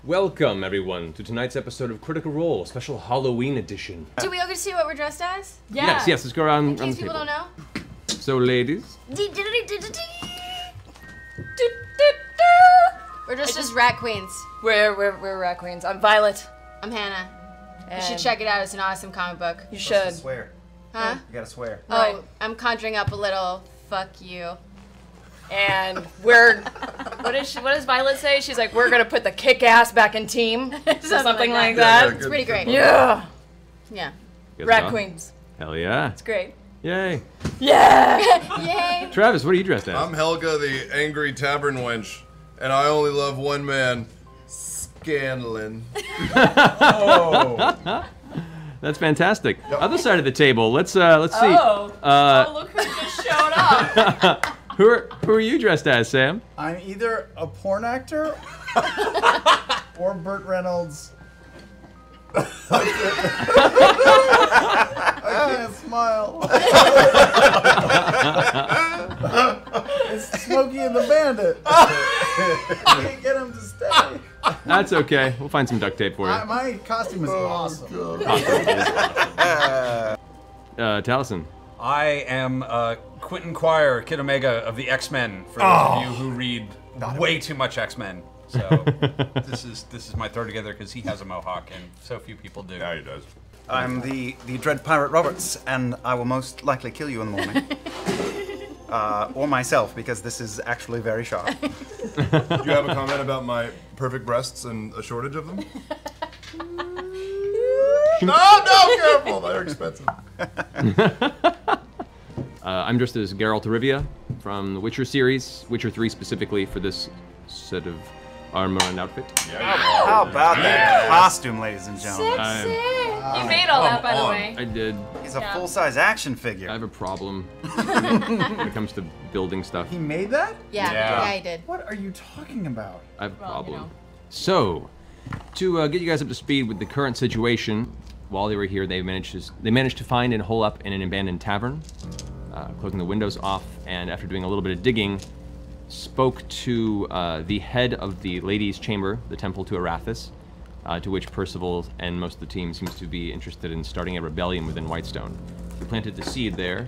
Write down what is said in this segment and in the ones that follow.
Welcome, everyone, to tonight's episode of Critical Role, special Halloween edition. Do we all get to see what we're dressed as? Yeah. Yes, let's go around in case the people table. don't know. So, ladies. We're dressed as rat queens. We're rat queens. I'm Violet. I'm Hannah. And You should check it out. It's an awesome comic book. You should. Swear. Huh? You gotta swear. Oh, Right. I'm conjuring up a little fuck you. And we're. What does Violet say? She's like, we're gonna put the kick-ass back in team. Something like that. It's pretty great. Yeah. Yeah. Good Rat stuff. queens. Hell yeah. It's great. Yay. Yeah. Yay. Travis, what are you dressed as? I'm Helga, the angry tavern wench, and I only love one man, Scanlan. Oh. That's fantastic. Other side of the table, let's see. Oh, look who just showed up. Who are you dressed as, Sam? I'm either a porn actor or Burt Reynolds. I can't smile. It's Smokey and the Bandit. I can't get him to stay. That's okay. We'll find some duct tape for you. My costume is awesome. Taliesin. I am Quentin Quire, Kid Omega of the X-Men, for those of you who read way too much X-Men. So this is my throw together because he has a mohawk and so few people do. Yeah, he does. I'm the Dread Pirate Roberts, and I will most likely kill you in the morning. Or myself, because this is actually very sharp. Do you have a comment about my perfect breasts and a shortage of them? No, careful! They're expensive. I'm dressed as Geralt of Rivia from the Witcher series, Witcher 3 specifically for this set of armor and outfit. How about that costume, ladies and gentlemen? You made all that, by the way. I did. He's a full-size action figure. I have a problem when it comes to building stuff. He made that? Yeah, he did. What are you talking about? I have a problem. you know. So, to get you guys up to speed with the current situation, while they were here, they managed to find and hole up in an abandoned tavern, closing the windows off, and after doing a little bit of digging, spoke to the head of the ladies' chamber, the Temple to Arathis, to which Percival and most of the team seems to be interested in starting a rebellion within Whitestone. We planted the seed there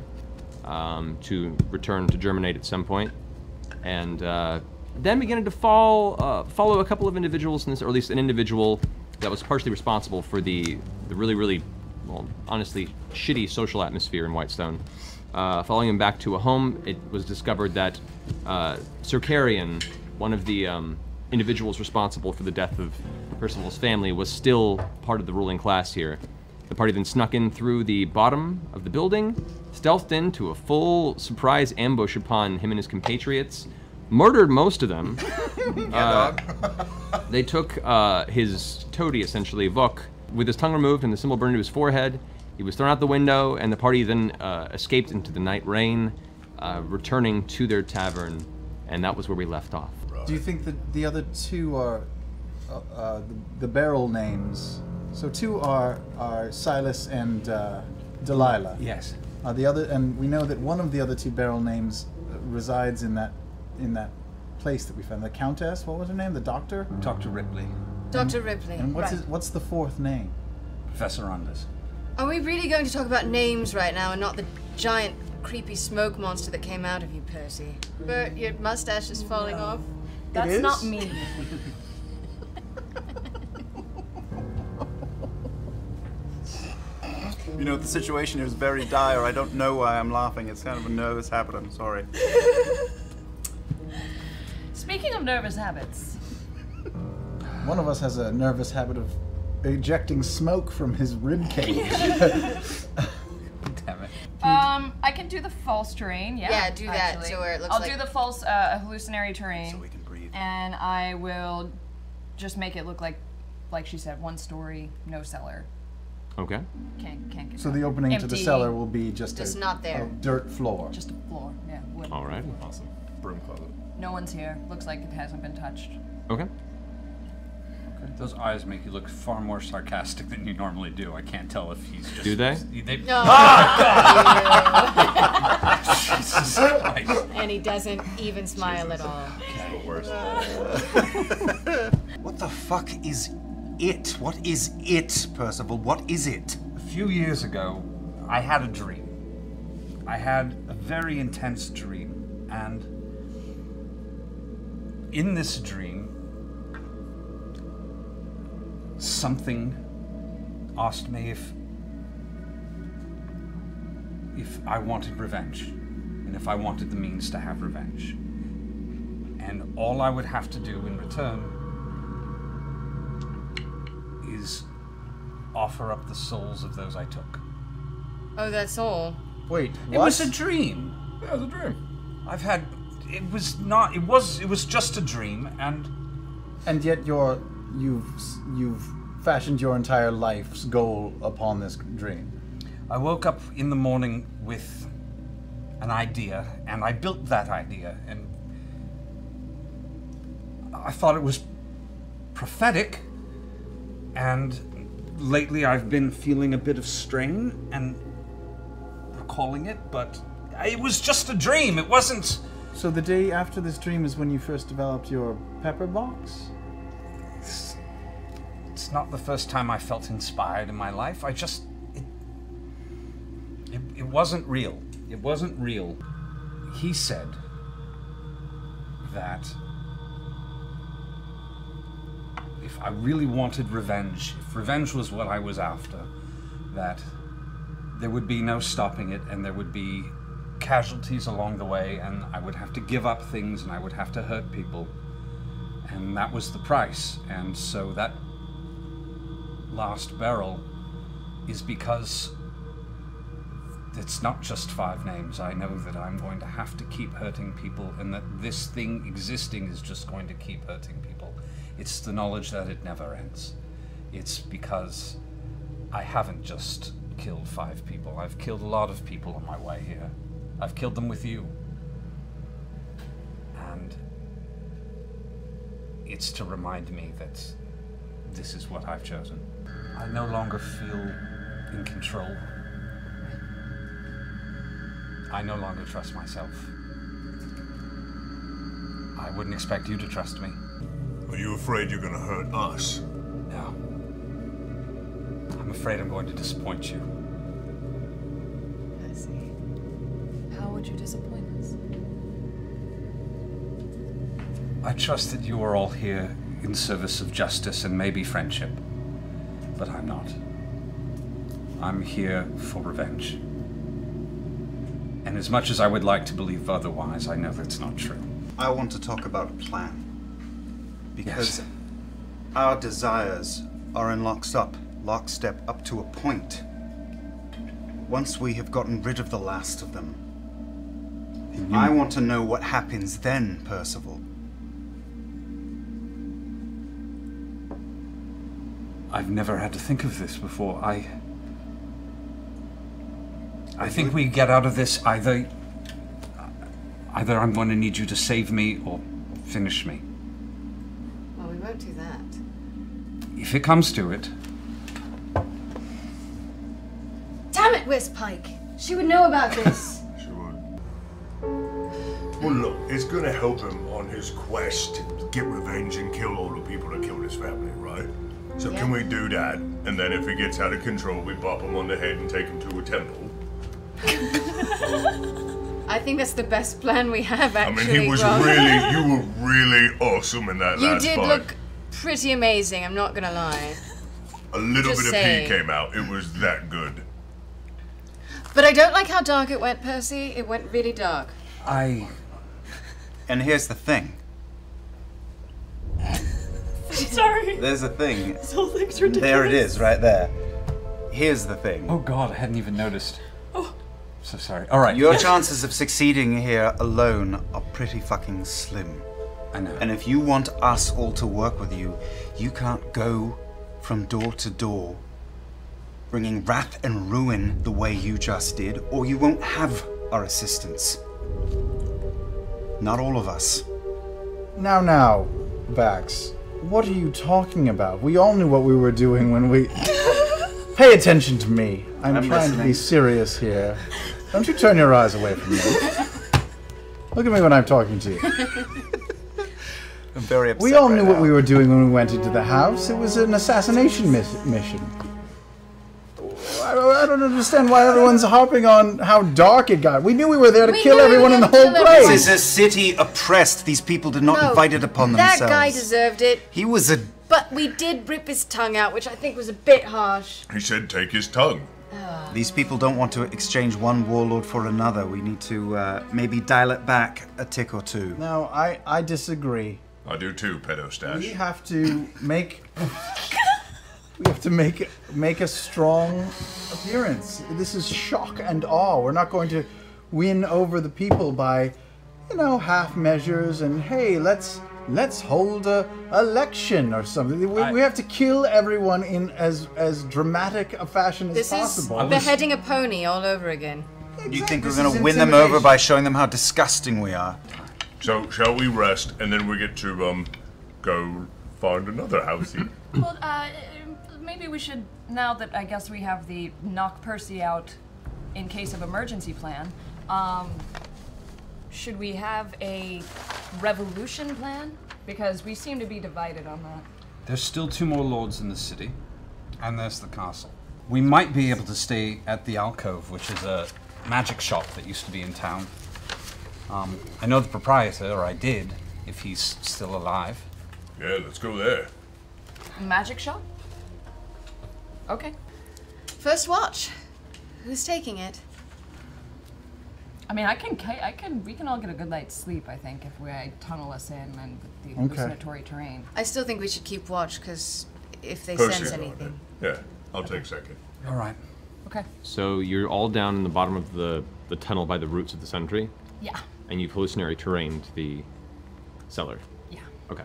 to return to germinate at some point, and then began to follow a couple of individuals in this, or at least an individual that was partially responsible for the really, well, honestly, shitty social atmosphere in Whitestone. Following him back to a home, it was discovered that Sir Carrion, one of the individuals responsible for the death of Percival's family, was still part of the ruling class here. The party then snuck in through the bottom of the building, stealthed into a full surprise ambush upon him and his compatriots, murdered most of them. They took his toady, essentially, Vok, with his tongue removed and the symbol burned to his forehead. He was thrown out the window, and the party then escaped into the night rain, returning to their tavern, and that was where we left off. Do you think that the other two are the barrel names? So two are Silas and Delilah. Yes. The other, and we know that one of the other two barrel names resides in that place that we found. The Countess. What was her name? The Doctor. Dr. Ripley, Dr. Ripley. And what's the fourth name? Professor Rondas. Are we really going to talk about names right now and not the giant, creepy smoke monster that came out of you, Percy? Bert, your mustache is falling off. That's is? not me. You know, the situation is very dire. I don't know why I'm laughing. It's kind of a nervous habit. I'm sorry. Speaking of nervous habits. One of us has a nervous habit of ejecting smoke from his rib cage. Damn it. I can do the false terrain, yeah. Yeah, do that, actually. so where it looks I'll like- do the false hallucinatory terrain. So we can breathe. And I will just make it look like she said, one story, no cellar. Okay. Can't get So the opening to the Empty. cellar will be just Just a not there. dirt floor. Just a floor, yeah, wood. All right. Awesome. Broom closet. No one's here. Looks like it hasn't been touched. Okay. Those eyes make you look far more sarcastic than you normally do. I can't tell if he's just... Do they? No. Jesus Christ. And he doesn't even smile at all. But worse. What What the fuck is it? What is it, Percival? What is it? A few years ago, I had a dream. I had a very intense dream, and in this dream, something asked me if I wanted revenge, and if I wanted the means to have revenge. And all I would have to do in return is offer up the souls of those I took. Oh, that's all? Wait, what? It was a dream. Yeah, it was a dream. I've had. It was not. It was just a dream, and yet you've fashioned your entire life's goal upon this dream. I woke up in the morning with an idea, and I built that idea, and I thought it was prophetic, and lately I've been feeling a bit of strain and recalling it, but it was just a dream. It wasn't... So the day after this dream is when you first developed your pepper box? It's not the first time I felt inspired in my life. I just... It wasn't real. It wasn't real. He said that if I really wanted revenge, if revenge was what I was after, that there would be no stopping it, and there would be casualties along the way, and I would have to give up things, and I would have to hurt people. And that was the price. And so that last barrel is because it's not just 5 names. I know that I'm going to have to keep hurting people, and that this thing existing is just going to keep hurting people. It's the knowledge that it never ends. It's because I haven't just killed 5 people. I've killed a lot of people on my way here. I've killed them with you. And it's to remind me that this is what I've chosen. I no longer feel in control. I no longer trust myself. I wouldn't expect you to trust me. Are you afraid you're gonna hurt us? No. I'm afraid I'm going to disappoint you. I see. How would you disappoint us? I trust that you are all here in service of justice and maybe friendship, but I'm not. I'm here for revenge. And as much as I would like to believe otherwise, I know that's not true. I want to talk about a plan. Because Yes. our desires are in lockstep up to a point. Once we have gotten rid of the last of them, I want to know what happens then, Percival. I've never had to think of this before. I think we get out of this either I'm going to need you to save me or finish me. Well, we won't do that. If it comes to it, Damn it, Wisspike! She would know about this. She would. Well, look, it's gonna help him on his quest to get revenge and kill all the people that killed his family, right? So Yeah. can we do that? And then if he gets out of control, we bop him on the head and take him to a temple. I think that's the best plan we have, I actually. mean, you were really awesome in that You last did fight. look pretty amazing, I'm not gonna lie. A little just bit saying. of pee came out. It was that good. But I don't like how dark it went, Percy. It went really dark. And here's the thing. Sorry. There's a thing. This whole thing's ridiculous. There it is, right there. Here's the thing. oh God, I hadn't even noticed. Oh, so sorry. All right. Your yes. chances of succeeding here alone are pretty fucking slim. I know. And if you want us all to work with you, you can't go from door to door bringing wrath and ruin the way you just did, or you won't have our assistance. Not all of us. Now, Vax, what are you talking about? We all knew what we were doing when we... Pay attention to me. I'm trying to be listening. serious here. Don't you turn your eyes away from me. Look at me when I'm talking to you. I'm very upset. We all knew right what now. we were doing when we went into the house. It was an assassination mission. I don't understand why everyone's harping on how dark it got. We knew we were there to We kill knew we everyone were in the there to whole kill everyone. place. This is a city oppressed. These people did not invite it upon themselves. That guy deserved it, He was a. but we did rip his tongue out, which I think was a bit harsh. He said take his tongue. These people don't want to exchange one warlord for another. We need to maybe dial it back a tick or two. No, I disagree. I do too, pedo stash. We have to make. We have to make a strong appearance. This is shock and awe. We're not going to win over the people by, half measures and hey, let's hold a election or something. We have to kill everyone in as dramatic a fashion as This possible. is beheading a pony all over again. You think This we're going is to win them over intimidation. by showing them how disgusting we are? So, shall we rest and then we get to, go find another housey? Well, maybe we should, now that I guess we have the knock Percy out in case of emergency plan, should we have a revolution plan? Because we seem to be divided on that. There's still 2 more lords in the city, and there's the castle. We might be able to stay at the Alcove, which is a magic shop that used to be in town. I know the proprietor, or I did, if he's still alive. Yeah, let's go there. Magic shop? Okay. First watch. Who's taking it? I mean, we can all get a good night's sleep, I think, if I tunnel us in and the hallucinatory terrain. I still think we should keep watch, because if they Percy sense and I anything. then. Yeah, I'll take second. All right. Okay. So you're all down in the bottom of the tunnel by the roots of the sentry, Yeah. and you've hallucinatory terrained the cellar. Yeah. Okay.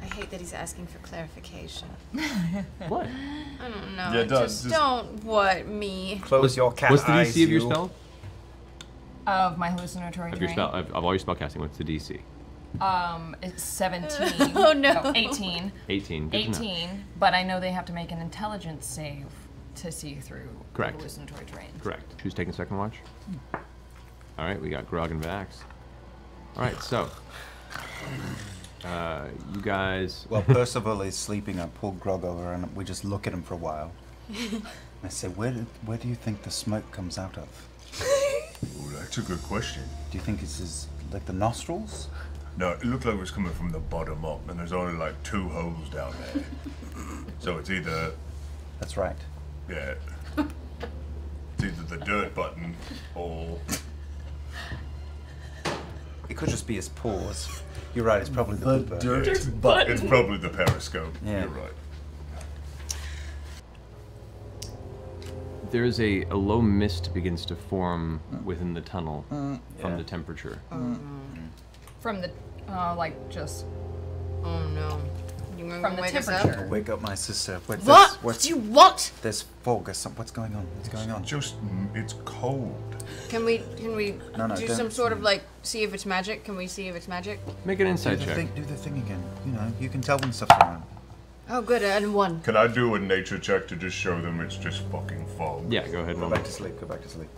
I hate that he's asking for clarification. What? I don't know. Yeah, it does. Just Just- don't what me. Close your cat What's the eyes, DC of your you. spell? Of my hallucinatory Of your terrain. spell of all your spellcasting, what's the DC? It's 17. Oh, no. 18. 18. Good to know. 18, but I know they have to make an intelligence save to see through Correct. hallucinatory terrain. Correct. Who's taking second watch? All right, we got Grog and Vax. All right, so you guys. Well, Percival is sleeping. I pull Grog over and we just look at him for a while. I say, where do you think the smoke comes out of? Ooh, that's a good question. Do you think it's like the nostrils? No, it looked like it was coming from the bottom up, and there's only like 2 holes down there. So it's either, That's right. yeah, it's either the dirt button or It could just be his paws. You're right, it's probably the, The Bluebird. dirt it's probably the periscope. Yeah. You're right. There's a low mist begins to form within the tunnel from the temperature. From the, just Oh no. You from the wake us up? temperature. Wake up my sister. Wait, What do you want? There's fog or something. What's going on? What's going on? Just, it's cold. Can we No, do don't. some sort of see if it's magic? Can we see if it's magic? Make an insight check. Do the thing again. You can tell when stuff's around. Oh, good. And 1. Can I do a nature check to just show them it's just fucking fog? Yeah, go ahead. Go Roll. back to sleep. Go back to sleep.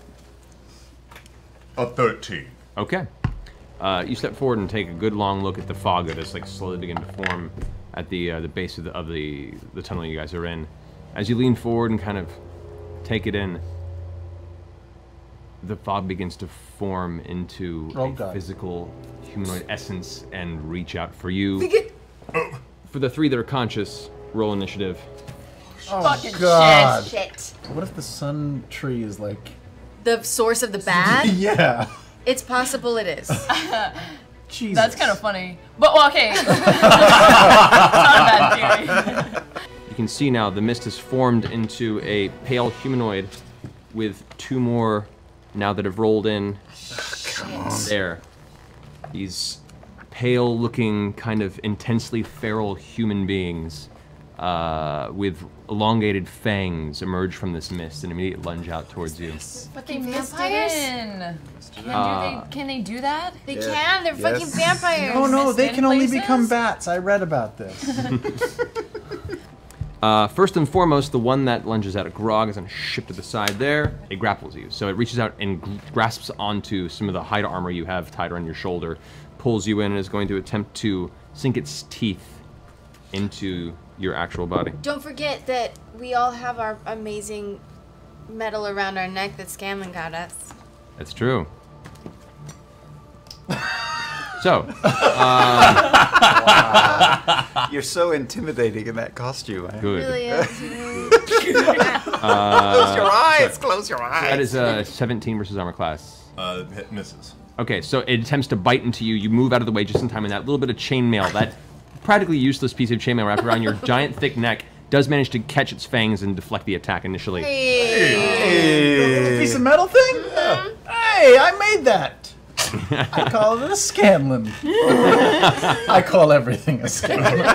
A 13. Okay. You step forward and take a good long look at the fog that is slowly beginning to form at the base of the tunnel you guys are in. As you lean forward and kind of take it in, the fog begins to form into a physical humanoid essence and reach out for you. For the 3 that are conscious, roll initiative. Fucking God. Shit. What if the sun tree is like? The source of the bad? Yeah. It's possible it is. Jesus. That's kind of funny. But, well, okay. It's not a bad theory. You can see now the mist has formed into a pale humanoid with 2 more now that have rolled in. There. These pale-looking, kind of intensely feral human beings with elongated fangs emerge from this mist and immediately lunge out towards you. But they missed it Vampires? in. Can they do that? They can. They're fucking vampires. Oh no, Missed they in can only places? become bats. I read about this. First and foremost, the one that lunges out at Grog is going to shift to the side there. It grapples you. So it reaches out and grasps onto some of the hide armor you have tied around your shoulder, pulls you in, and is going to attempt to sink its teeth into your actual body. Don't forget that we all have our amazing medal around our neck that Scanlan got us. That's true. So, You're so intimidating in that costume. Eh? good. Really is. Close your eyes. Close your eyes. That is a 17 versus armor class. Hit misses. Okay, so it attempts to bite into you. You move out of the way just in time, and that little bit of chainmail, that practically useless piece of chainmail wrapped around your giant thick neck, does manage to catch its fangs and deflect the attack initially. Hey. Piece of metal thing? Hey, I made that. I call it a Scanlan. I call everything a Scanlan.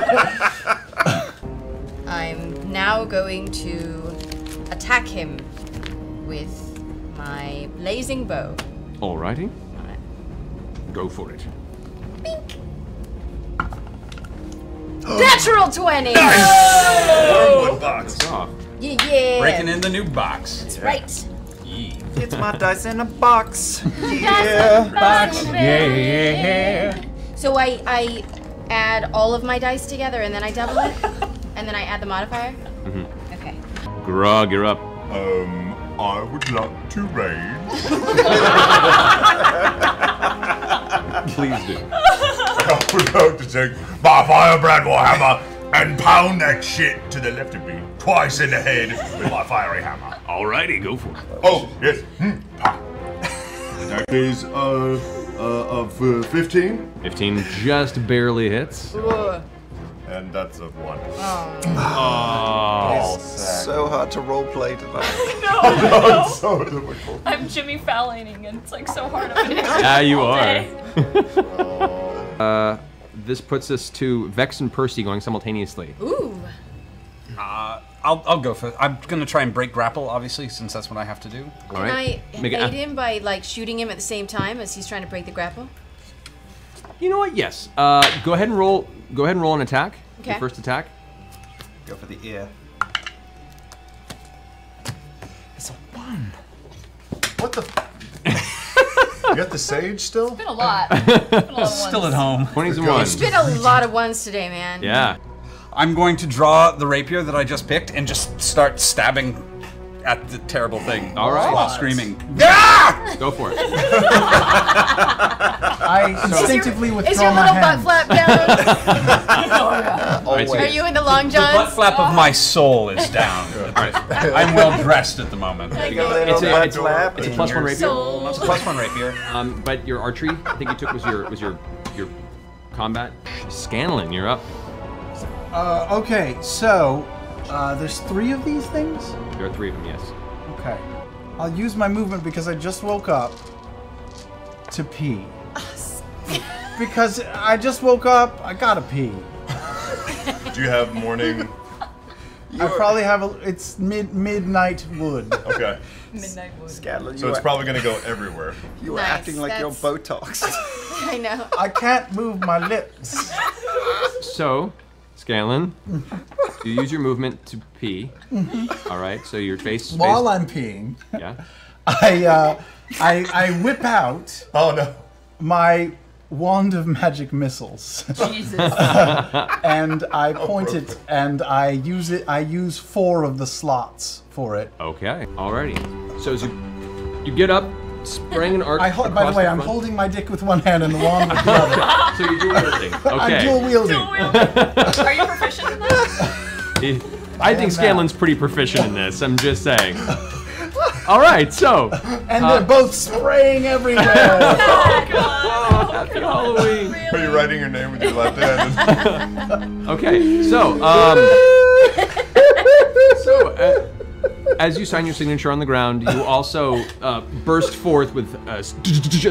I'm now going to attack him with my blazing bow. Alrighty. Go for it. Natural 20! Wormwood box. Off. Yeah. Breaking in the new box. That's right. Yeah. It's my dice in a box. Box. Yeah. So I add all of my dice together and then I double it? And then I add the modifier? Mhm. Okay. Grog, you're up. I would like to raid. Please do. I would like to take my firebrand warhammer and pound that shit to the left of me twice in the head with my fiery hammer. Alrighty, go for it. Oh, yes. Pa. That is, of 15. 15 just barely hits. Ooh. And that's a 1. Oh. So hard to roleplay tonight. Oh, it's so difficult. I'm Jimmy Falloning, and it's like so hard on me. Yeah, you all are. day. This puts us to Vex and Percy going simultaneously. Ooh. I'll go for it. I'm gonna try and break grapple, obviously, since that's what I have to do. All Can right. I Make it- bait him by like shooting him at the same time as he's trying to break the grapple? You know what? Yes. Go ahead and roll. Go ahead and roll an attack. Okay. Your first attack. Go for the ear. It's a 1. What the? You got the sage still? It's been a lot. It's been a lot of Still ones. at home. 20s and It's 1s. been a lot of ones today, man. Yeah. I'm going to draw the rapier that I just picked and just start stabbing at the terrible thing. All right. While screaming. Go for it. I instinctively Is withdraw your my little butt hand. flap down? All right, so Are you in the long The butt johns? flap of my soul is down. I'm well dressed at the moment. It's Little a butt flap it's a in plus your 1 rapier. Soul. It's a +1 rapier. But your archery, I think you took was your combat. Scanlan, you're up. Okay, so there's 3 of these things? There are 3 of them. Yes. Okay. I'll use my movement because I just woke up to pee. Because I just woke up, I gotta pee. Do you have morning? I probably have it's midnight wood. Okay. Midnight Wood. Scanlan, So it's probably gonna go everywhere. you were Nice, acting like you're that's- Botox. I know. I can't move my lips. So, Scanlan, you use your movement to pee. All right. So your face. While I'm peeing, Yeah. I whip out Oh no. my wand of magic missiles. Jesus. And I point it and I use 4 of the slots for it. Okay. Alrighty. So as you get up, spraying an arc. By the across way, I'm front. holding my dick with one hand and the wand with the other. So you're dual wielding. I'm Okay. dual wielding. Are you proficient in that? I think Scanlan's pretty proficient in this. I'm just saying. All right. So. And they're both spraying everywhere. Happy Halloween. Are you writing your name with your left hand? Okay. So. As you sign your signature on the ground, you also burst forth with a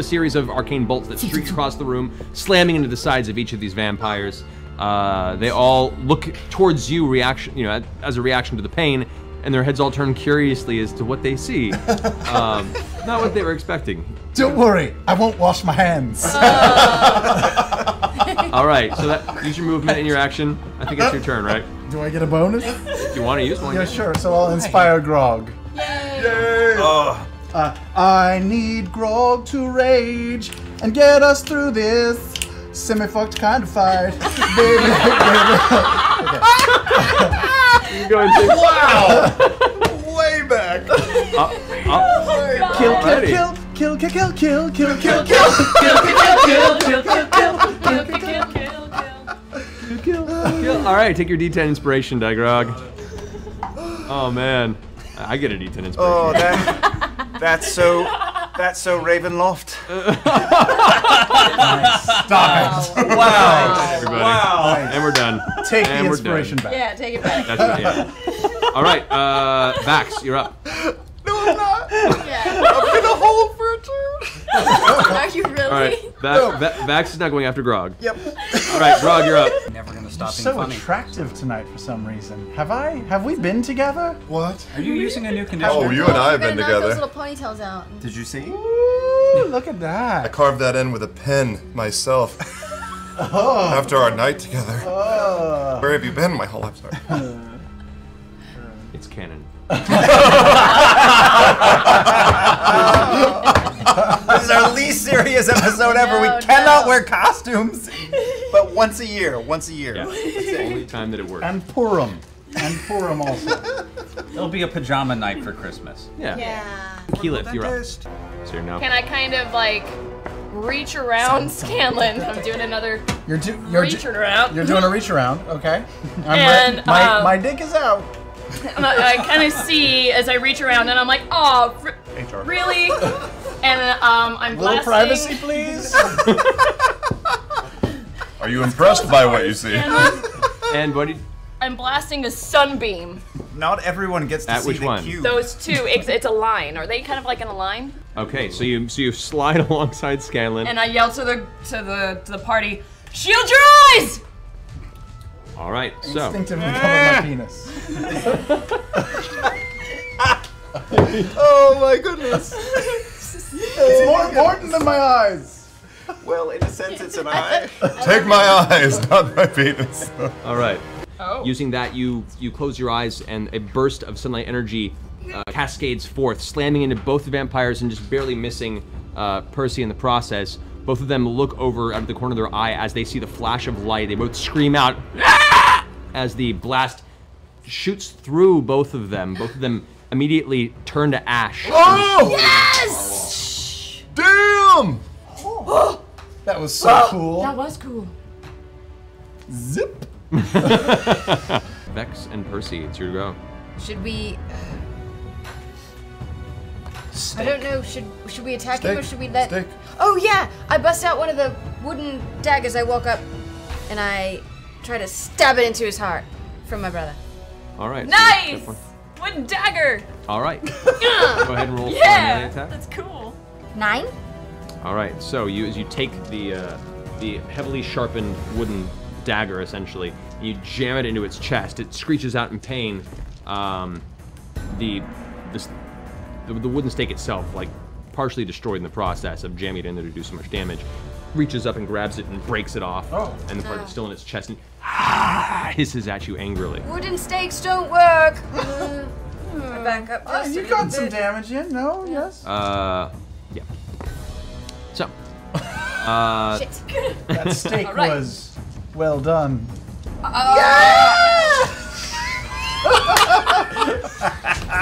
series of arcane bolts that streak across the room, slamming into the sides of each of these vampires. They all look towards you, as a reaction to the pain, and their heads all turn curiously as to what they see. Not what they were expecting. Don't worry, I won't wash my hands. All right, so use your movement and your action. I think it's your turn, right? Do I get a bonus? If you want to use one. Yeah, sure. So I'll inspire Grog. Yay! I need Grog to rage and get us through this. Semi-fucked, kind of fired. Baby. You're going to. Wow! Way back. Kill. All right, take your D10 inspiration, Digrog. Oh man, I get a D10 inspiration. Oh, that's so Ravenloft. Stop it. Wow. Everybody. Wow. And we're done. Take And the we're inspiration done. back. Yeah, take it back. That's what, yeah. All right, Vax, you're up. No, I'm not. Yeah. I'm gonna hold for a turn. Are you really? All right, Vax is not going after Grog. Yep. All right, Grog, you're up. Never gonna stop being So funny. attractive tonight for some reason. Have we been together? What? Are you using a new conditioner? Oh, you and I have been Knock those together. little ponytails out. Did you see? Ooh, look at I that. carved that in with a pen myself. After our night together. Where have you been my whole life? Sorry. It's canon. This is our least serious episode ever. No, We cannot no. wear costumes, but once a year. Once a year. Yeah, that's the only time that it works. And Purim also. It'll be a pajama night for Christmas. Yeah. Yeah. Keyleth, you're up. So you're now. Can I kind of like reach around Scanlan? I'm doing another You're reaching around. You're doing a reach around, okay? And, my dick is out. And I kind of see as I reach around, and I'm like, oh, really? And I'm Little blasting. privacy, please. Are you impressed by what you see? And what did I'm blasting a sunbeam. Not everyone gets to At see which the one? cube. Those two, it's a line. Are they kind of like in a line? Okay, so you slide alongside Scanlan. And I yell to the party, shield your eyes! All right, so Instinctively cover my penis. Oh my goodness. It's more important than my eyes. Well, in a sense, it's an eye. Take my eyes, not my penis. all right. Oh. Using that, you close your eyes, and a burst of sunlight energy cascades forth, slamming into both the vampires and just barely missing Percy in the process. Both of them look over out of the corner of their eye as they see the flash of light. They both scream out "Ah!" as the blast shoots through both of them. Both of them immediately turn to ash. Oh! Yes! Damn! That was so cool. That was cool. Zip. Vex and Percy, it's your go. Should we? I don't know. Should we attack him or should we let? Steak. Oh yeah! I bust out one of the wooden daggers. I walk up, and I try to stab it into his heart from my brother. All right. so Nice! step one. Wooden dagger! All right. Go ahead and roll for a melee Yeah! attack. That's cool. 9. All right. So as you take the heavily sharpened wooden dagger, essentially, and you jam it into its chest. It screeches out in pain. The wooden stake itself, like, partially destroyed in the process of jamming it in there to do so much damage, reaches up and grabs it and breaks it off. Oh. And the part that's still in its chest and hisses at you angrily. Wooden stakes don't work. I back up just a You little got some bit. damage in, no? Yes? Yeah. So. Shit. That steak All right. was well done.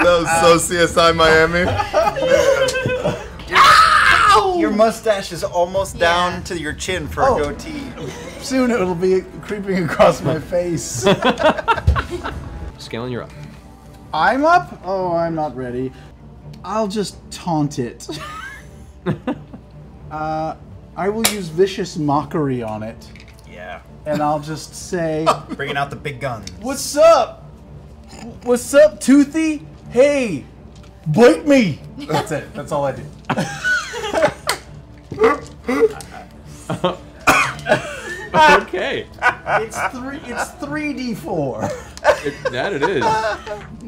That was so CSI Miami. Your mustache is almost down to your chin for Oh. a goatee. Soon it'll be creeping across my face. Scanlan, you're up. I'm up? Oh, I'm not ready. I'll just taunt it. I will use vicious mockery on it, Yeah. and I'll just say, Bringing out the big guns. "What's up? What's up, Toothy? Hey, bite me!" That's it. That's all I do. Okay. It's 3d4. That it is.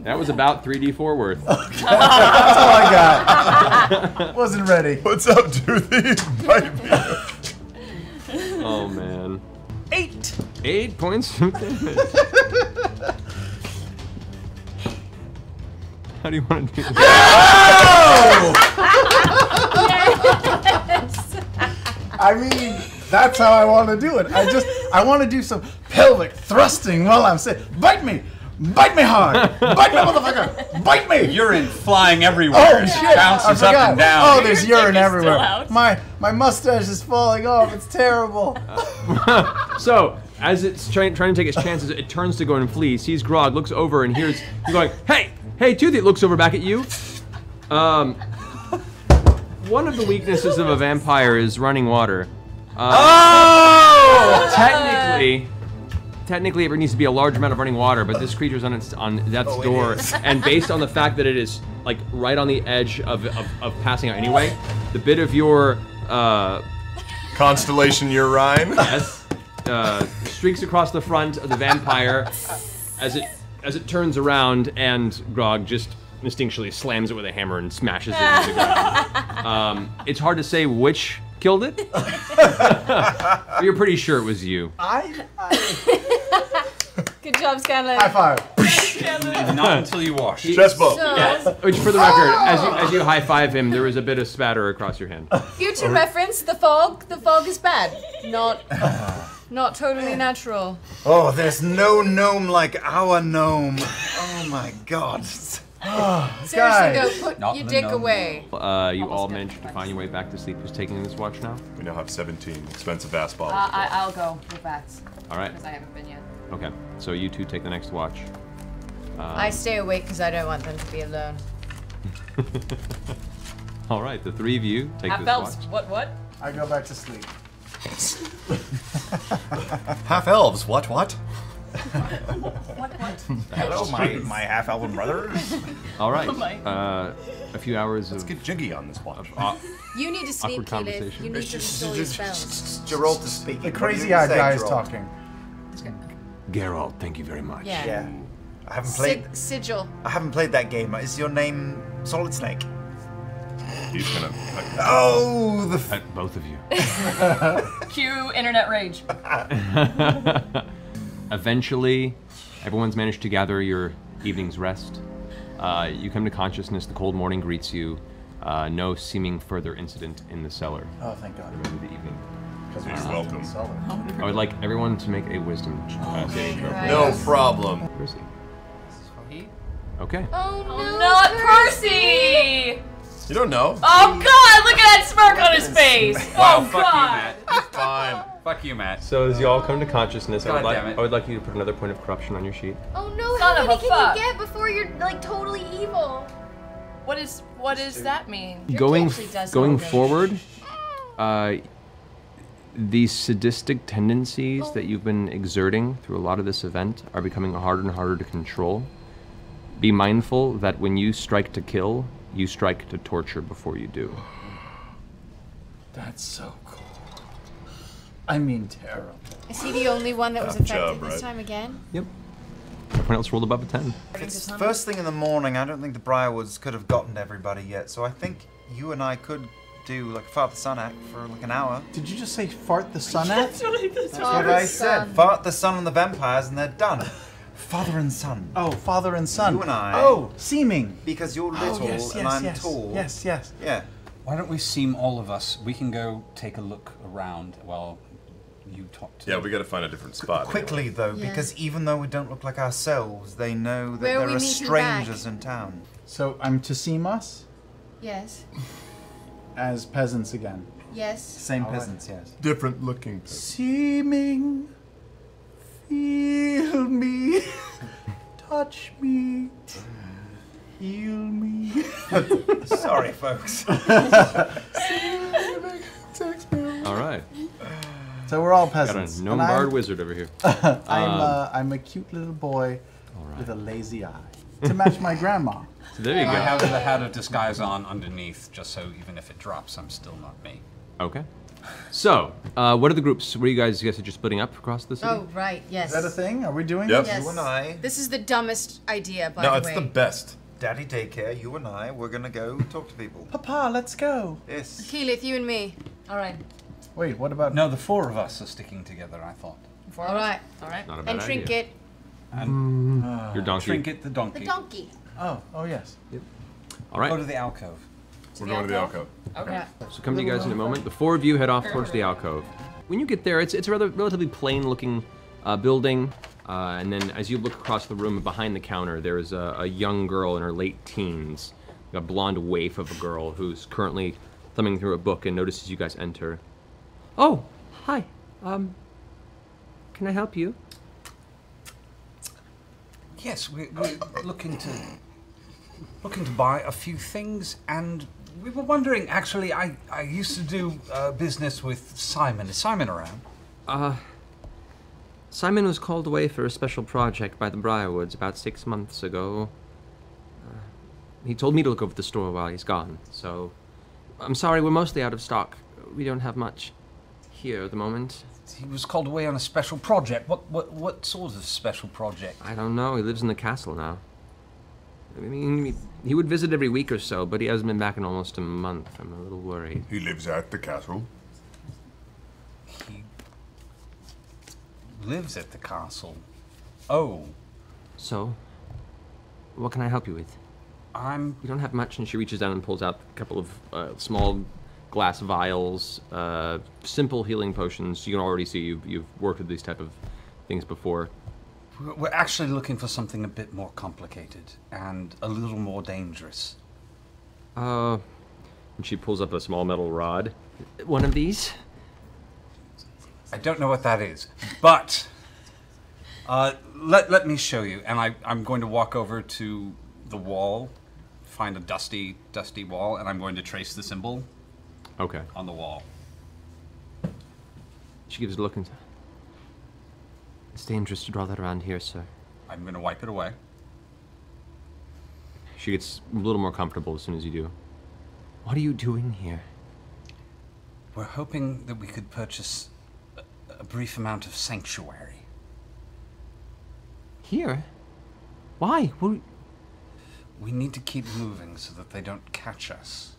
That was about 3d4 worth. That's all I got. Wasn't ready. What's up, Toothy? Bite me. Oh, man. 8. 8 points of damage. How do you want to do this? I mean, That's how I want to do it. I want to do some pelvic thrusting while I'm sitting. Bite me! Bite me hard! Bite me, motherfucker! Bite me! Urine flying everywhere. Oh shit! Bounces I up forgot. and down. Oh, there's urine everywhere. out. My mustache is falling off. It's terrible. So, as it's trying to take its chances, it turns to go and flee, sees Grog, looks over, and hears you going, hey, Toothy, it looks over back at you. One of the weaknesses of a vampire is running water. Technically, it needs to be a large amount of running water, but this creature's on death's door, and based on the fact that it is like right on the edge of passing out anyway, the bit of your Constellation Urine. yes streaks across the front of the vampire as it turns around, and Grog just instinctually slams it with a hammer and smashes it into the ground. It's hard to say which killed it. But you're pretty sure it was you. Good job, Scanlan. High five. Not until you wash. Chest bump. So, Which, for the record, as you high five him, there was a bit of spatter across your hand. future reference, the fog is bad. Not totally natural. Oh, there's no gnome like our gnome. Oh my god. Seriously, Guys. go put Not your the dick gnome. away. You all managed to find your way back to sleep. Who's taking this watch now? We now have 17 expensive ass bottles. I'll go with Vax. All right. Because I haven't been yet. Okay. So you two take the next watch. I stay awake because I don't want them to be alone. All right. The three of you take Half this elves. watch. What? I go back to sleep. Half elves. What? What? Hello, my half-elven brothers. All right. Oh my. A few hours Let's of get jiggy on this watch. You need to sleep, Awkward Keyleth. conversation. You need to restore your spells. Geralt is speaking. The What are you crazy-eyed saying, guy is Geralt? talking. Geralt. Thank you very much. Yeah. Yeah. I haven't played. Sigil. I haven't played that game. Is your name Solid Snake? He's gonna. Oh, the. Both of you. Cue internet rage. Eventually, everyone's managed to gather your evening's rest. You come to consciousness. The cold morning greets you. No seeming further incident in the cellar. Oh, thank God. Remember the evening. Because You're welcome. I would like everyone to make a wisdom saving throw. Right. No problem. Percy. This is for he. Okay. Oh no, Not Percy! Percy! You don't know. Oh God! Look at that smirk on his face. Wow, Oh fuck you, God! Matt. Fine. Fuck you, Matt. So as you all come to consciousness, God damn it. I would like you to put another point of corruption on your sheet. Oh no, Son how of many a can fuck. you get before you're like totally evil? What does that mean? Going actually does going look good. forward, these sadistic tendencies that you've been exerting through a lot of this event are becoming harder and harder to control. Be mindful that when you strike to kill, you strike to torture before you do. That's so cool. I mean, terrible. Is he the only one that was Half affected job, this right? time again? Yep. Everyone else rolled above a 10. If it's first thing in the morning, I don't think the Briarwoods could have gotten to everybody yet. So I think you and I could do like a father-son act for like an hour. Did you just say fart the sun at? That's what I said. Fart the sun and the vampires, and they're done. Father and son. Oh, father and son. You and I. Oh, seeming. Because you're little and I'm tall. Yes, yes. Yeah. Why don't we seam all of us? We can go take a look around while you talk to Yeah, we gotta find a different spot. Quickly though, Yeah. because even though we don't look like ourselves, they know that Where there we are meeting back? strangers in town. So I'm to seem us Yes. as peasants again. Yes. Same All right. peasants, yes. Different looking. Seeming, feel me, touch me, heal me. Sorry, folks. All right. So we're all Got peasants. a gnome and bard wizard over here. I'm a cute little boy with a lazy eye to match my grandma. So there you I go. have the hat of disguise on underneath, just so even if it drops, I'm still not me. Okay. So, what are the groups? Were you guys are just splitting up across the city? Oh right. Yes. Is that a thing? Are we doing Yep. this? Yes. You and I. This is the dumbest idea, by No, the it's way. the best. Daddy daycare, you and I, we're gonna go talk to people. Papa, let's go. Yes. Keyleth, you and me. All right. Wait, what about? No, the four of us are sticking together, I thought. All right. All right. Not a bad And idea. Trinket, And Your donkey. Trinket the the donkey. donkey. Oh yes. All right. Go to the alcove. We're going to the alcove. Okay. So come to you guys in a moment. The four of you head off towards the alcove. when you get there, it's a relatively plain-looking building. And then as you look across the room behind the counter, there's a young girl in her late teens, a blonde waif of a girl who's currently thumbing through a book and notices you guys enter. Oh, hi. Can I help you? Yes, we're looking to buy a few things, and we were wondering. Actually, I used to do business with Simon. Is Simon around? Simon was called away for a special project by the Briarwoods about 6 months ago. He told me to look over the store while he's gone, so I'm sorry, we're mostly out of stock. We don't have much here at the moment. He was called away on a special project. What sort of special project? I don't know. He lives in the castle now. I mean, he would visit every week or so, but he hasn't been back in almost a month. I'm a little worried. He lives at the castle. He lives at the castle. Oh. So, what can I help you with? You don't have much, and she reaches down and pulls out a couple of small glass vials, simple healing potions. You can already see you've worked with these type of things before. We're actually looking for something a bit more complicated and a little more dangerous. And she pulls up a small metal rod. One of these? I don't know what that is, but let me show you. And I'm going to walk over to the wall, find a dusty wall, and I'm going to trace the symbol. Okay. On the wall. She gives a look and says, "It's dangerous to draw that around here, sir." I'm going to wipe it away. She gets a little more comfortable as soon as you do. What are you doing here? We're hoping that we could purchase a brief amount of sanctuary. Here? Why? We need to keep moving so that they don't catch us.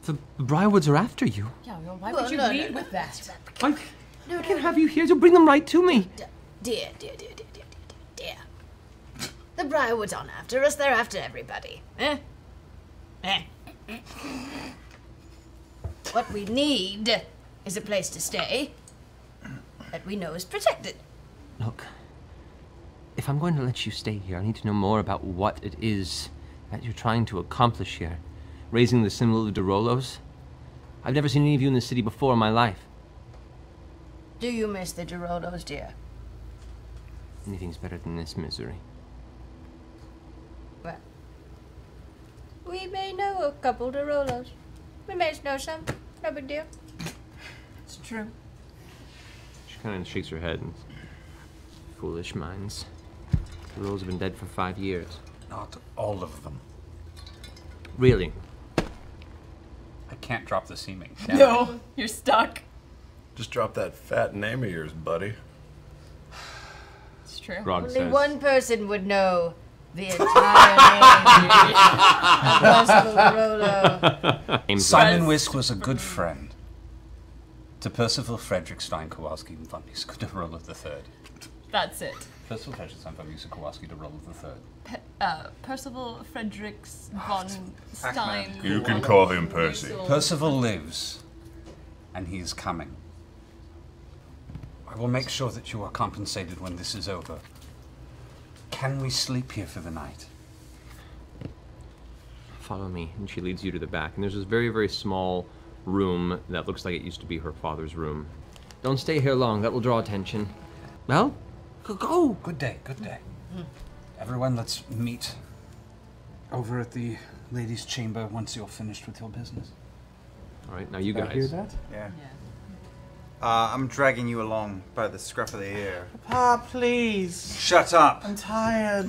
The Briarwoods are after you. Yeah, well, why would you lead with that? I can't have you here, so bring them right to me. Dear. The Briarwoods aren't after us, they're after everybody. What we need is a place to stay that we know is protected. Look, if I'm going to let you stay here, I need to know more about what it is that you're trying to accomplish here. Raising the symbol of the Derolos? I've never seen any of you in the city before in my life. Do you miss the Derolos, dear? Anything's better than this misery. Well, we may know a couple Derolos. We may know some. No big deal. It's true. She kind of shakes her head and foolish minds. The Derolos have been dead for 5 years. Not all of them. Really? I can't drop the seeming. No, you're stuck. Just drop that fat name of yours, buddy. It's true. Grog Only says, one person would know the entire name of Percival Derolo. Simon Wisk was a good friend to Percival Frederick Stein Kowalski von Musa Derolo III. That's it. Percival Frederick Stein von Musa Kowalski Derolo III. Percival Fredericks von Stein. You can call him Percy. Percival lives, and he is coming. I will make sure that you are compensated when this is over. Can we sleep here for the night? Follow me. And she leads you to the back. And there's this very, very small room that looks like it used to be her father's room. Don't stay here long. That will draw attention. Well, go. Good day, good day. Everyone, let's meet over at the ladies' chamber once you're finished with your business. All right, now you Did I guys. hear that? Yeah. I'm dragging you along by the scruff of the ear. Pa, please. Shut up! I'm tired.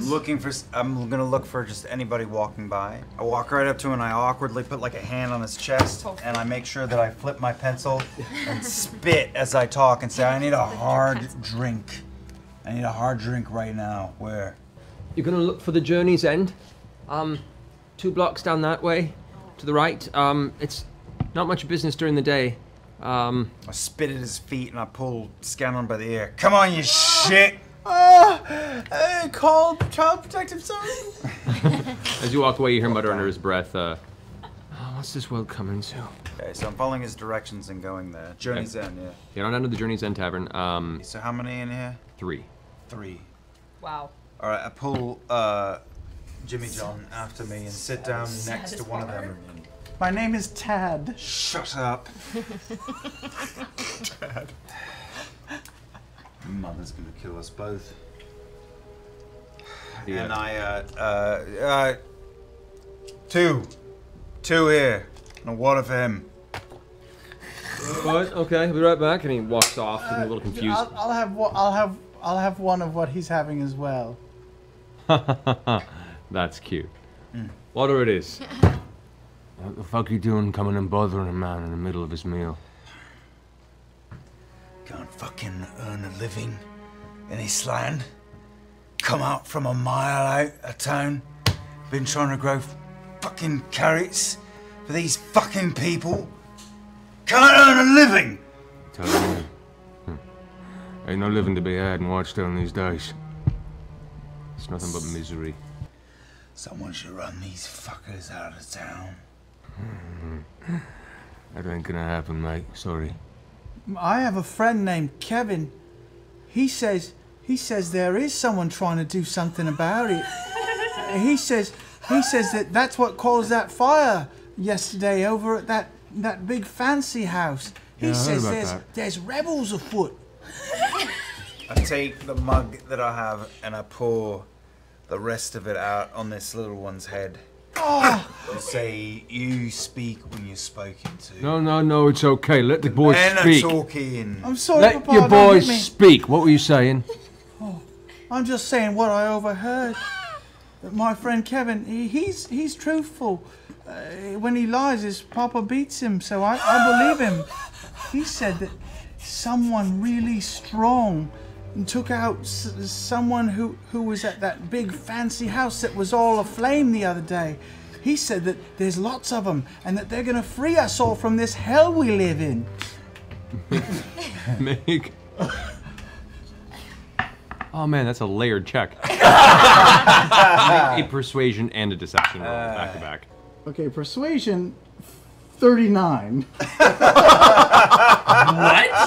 I'm gonna look for just anybody walking by. I walk right up to him and I awkwardly put like a hand on his chest and I make sure that I flip my pencil and spit as I talk and say, I need a hard drink. I need a hard drink right now. Where? You're gonna look for the journey's end. 2 blocks down that way, to the right. It's not much business during the day. I spit at his feet and I pull Scanlan by the ear. Come on, you shit! Call Child Protective Service. As you walk away, you hear mutter under his breath, What's this world coming to? Okay, so I'm following his directions and going there. Journey's End, yeah. Get on down to the Journey's End Tavern. So how many in here? 3. 3. Wow. All right, I pull Jimmy John after me and sit down next to one of them. My name is Tad. Shut up. Dad. Mother's gonna kill us both. Yeah. And I, 2 here, and 1 of him. What? Okay, I'll be right back. And he walks off, looking a little confused. I'll have one of what he's having as well. That's cute. Water it is. What the fuck you doing coming and bothering a man in the middle of his meal? Can't fucking earn a living in this land. Come out from a mile out of town. Been trying to grow fucking carrots for these fucking people. Can't earn a living! Tell me. Ain't no living to be had in Watchtown these days. It's nothing but misery. Someone should run these fuckers out of town. That ain't gonna happen, mate. Sorry. I have a friend named Kevin. He says there is someone trying to do something about it. He says that's what caused that fire yesterday over at that big fancy house. He says there's rebels afoot. I take the mug that I have and I pour the rest of it out on this little one's head. Oh. And say, you speak when you're spoken to. No, it's okay. Let the boy speak. Talking. I'm sorry, Let Papa, your don't boy hit me. speak. What were you saying? Oh, I'm just saying what I overheard. My friend Kevin, he's truthful. When he lies, his papa beats him, so I believe him. He said that someone really strong took out someone who was at that big fancy house that was all aflame the other day. He said that there's lots of them and that they're gonna free us all from this hell we live in. Make. Oh man, that's a layered check. Make a persuasion and a deception roll back to back. Okay, persuasion, 39. What?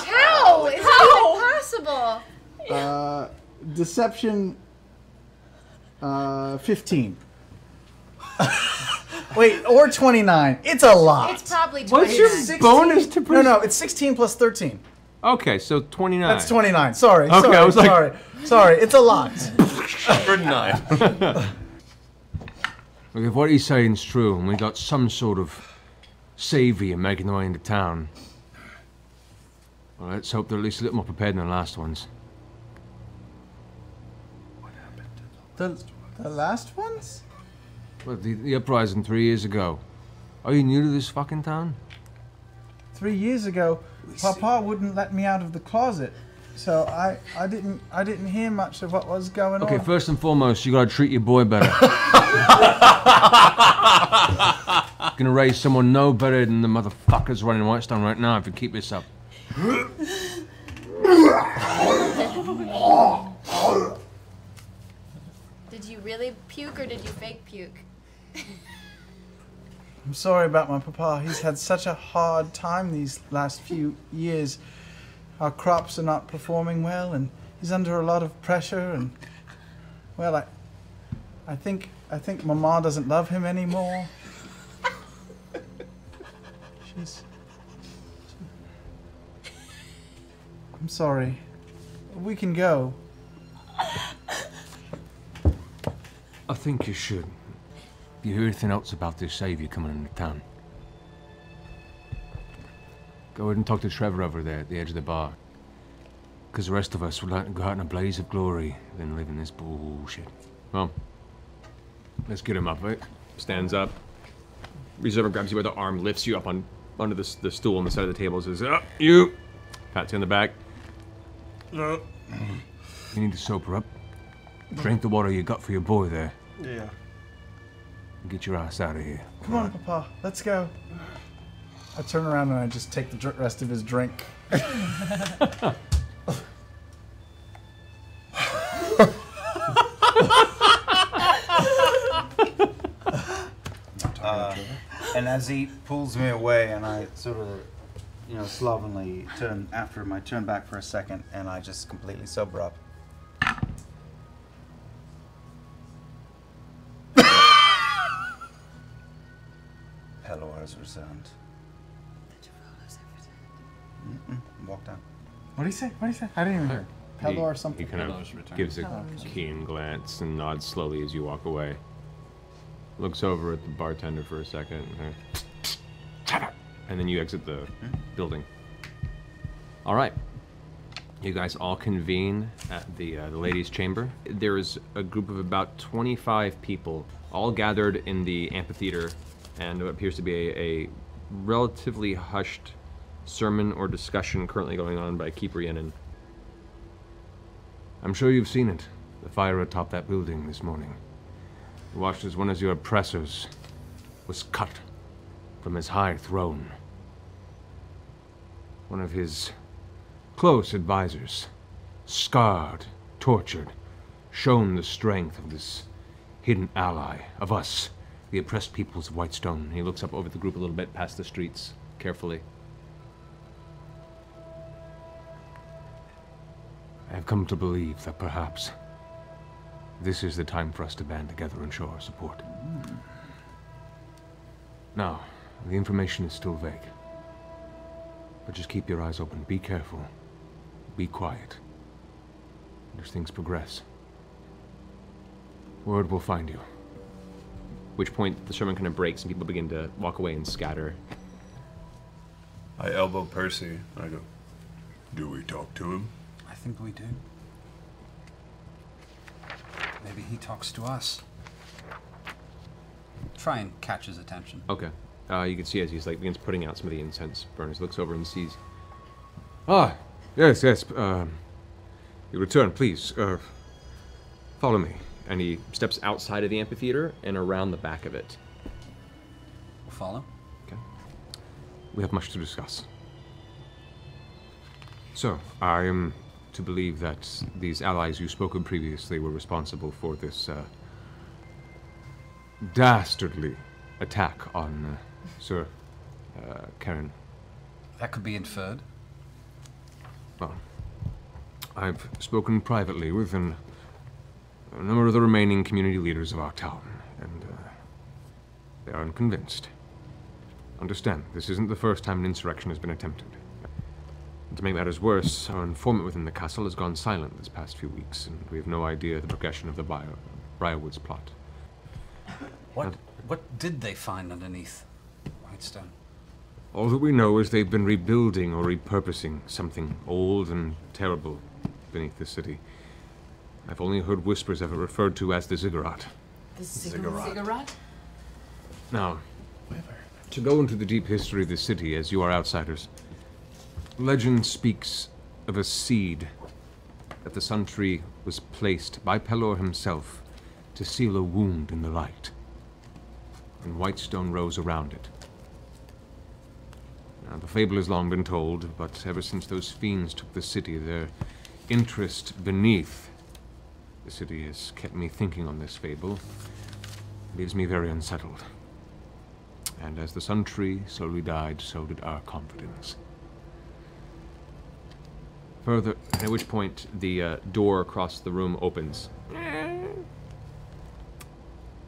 How? Is that possible? Deception, 15. Wait, or 29. It's a lot. It's probably 29. What's your bonus to persuasion? No, it's 16 plus 13. Okay, so 29. That's 29. Sorry. Okay, sorry, I was like... sorry. It's a lot. Good night. Look, if what he's saying's true, and we got some sort of savior making their way into town, well, let's hope they're at least a little more prepared than the last ones. The last ones? Well, the uprising 3 years ago. Are you new to this fucking town? 3 years ago, Papa wouldn't let me out of the closet, so I didn't hear much of what was going on. Okay, first and foremost, you gotta treat your boy better. Gonna raise someone no better than the motherfuckers running Whitestone right now if you keep this up. Did you really puke or did you fake puke? I'm sorry about my Papa. He's had such a hard time these last few years. Our crops are not performing well, and he's under a lot of pressure. And well, I think Mama doesn't love him anymore. I'm sorry. We can go. I think you should. If you hear anything else about this savior coming into town, go ahead and talk to Trevor over there at the edge of the bar. Because the rest of us would like to go out in a blaze of glory than live in this bullshit. Well, let's get him up, right? Stands up. Reserver grabs you by the arm, lifts you up onto the stool on the side of the table, says, "Up, you!" Pats you on the back. No. You need to sober up. Drink the water you got for your boy there. Yeah. Get your ass out of here. Come on, Papa. Let's go. I turn around and I just take the rest of his drink. And as he pulls me away, and I sort of, you know, slovenly turn back for a second, and I just completely sober up. Pelor's returned. Walk down. What do you say? What do you say? I didn't even hear. Pelor something. He kind of gives a keen glance and nods slowly as you walk away. Looks over at the bartender for a second. And then you exit the building. All right. You guys all convene at the ladies' chamber. There is a group of about 25 people, all gathered in the amphitheater, and what appears to be a relatively hushed sermon or discussion currently going on by Keeper Yenin. I'm sure you've seen it. The fire atop that building this morning. You watched as one of your oppressors was cut from his high throne. One of his close advisors, scarred, tortured, shown the strength of this hidden ally of us, the oppressed peoples of Whitestone. He looks up over the group a little bit, past the streets, carefully. I have come to believe that perhaps this is the time for us to band together and show our support. Now, the information is still vague, but just keep your eyes open. Be careful. Be quiet. As things progress, word will find you. At which point the sermon kind of breaks and people begin to walk away and scatter. I elbow Percy. I go, Do we talk to him? I think we do. Maybe he talks to us. Try and catch his attention. Okay. You can see as he's begins putting out some of the incense burners, looks over and sees. Ah, yes. You return, please. Follow me. And he steps outside of the amphitheater and around the back of it. We'll follow. Okay. We have much to discuss. So, I am to believe that these allies you spoke of previously were responsible for this dastardly attack on Sir Karen. That could be inferred. Well, I've spoken privately with a number of the remaining community leaders of our town, and they are unconvinced. Understand, this isn't the first time an insurrection has been attempted. And to make matters worse, our informant within the castle has gone silent this past few weeks, and we have no idea the progression of the Briarwoods plot. What did they find underneath Whitestone? All that we know is they've been rebuilding or repurposing something old and terrible beneath the city. I've only heard whispers of it referred to as the ziggurat. The ziggurat? Now, to go into the deep history of the city as you are outsiders, legend speaks of a seed that the Sun Tree was placed by Pelor himself to seal a wound in the light, and Whitestone rose around it. Now, the fable has long been told, but ever since those fiends took the city, their interest beneath the city has kept me thinking on this fable. It leaves me very unsettled. And as the Sun Tree slowly died, so did our confidence. Further, at which point the door across the room opens.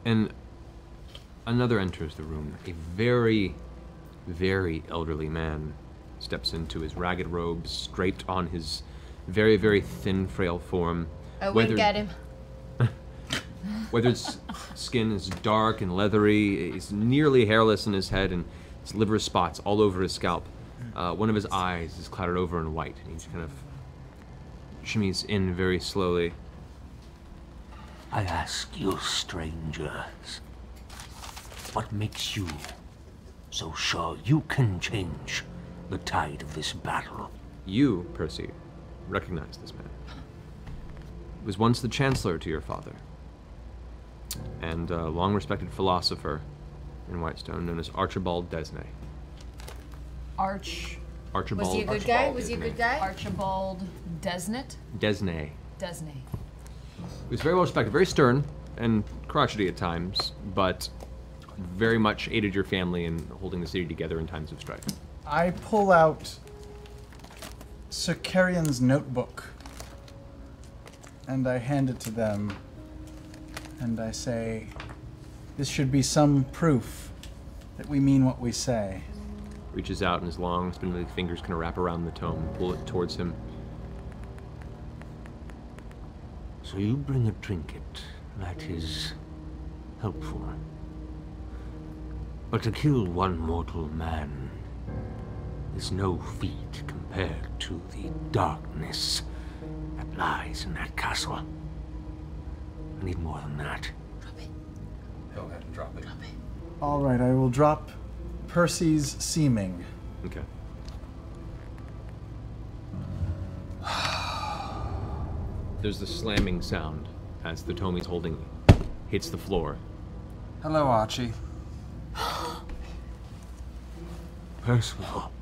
And another enters the room. A very, very elderly man steps into his ragged robes, draped on his very, very thin, frail form. I wink at him. Weathered skin is dark and leathery. He's nearly hairless in his head, and his liver spots all over his scalp. One of his eyes is clouded over in white, and he kind of shimmies in very slowly. I ask you, strangers, what makes you so sure you can change the tide of this battle? You, Percy, recognize this man. He was once the Chancellor to your father, and a long-respected philosopher in Whitestone known as Archibald Desney. Archibald. Was he a good guy? Was he a good guy? Archibald Desnet? Desney. Desney. He was very well respected, very stern and crotchety at times, but very much aided your family in holding the city together in times of strife. I pull out Sir Carrion's notebook and I hand it to them and I say, this should be some proof that we mean what we say. Reaches out and his long, spindly fingers kind of wrap around the tome and pull it towards him. So you bring a trinket. That is helpful. But to kill one mortal man is no feat compared to the darkness that lies in that castle. I need more than that. Drop it. Go ahead and drop it. Drop it. All right, I will drop Percy's seeming. Okay. There's the slamming sound as the tome he's holding hits the floor. Hello, Archie. Percival.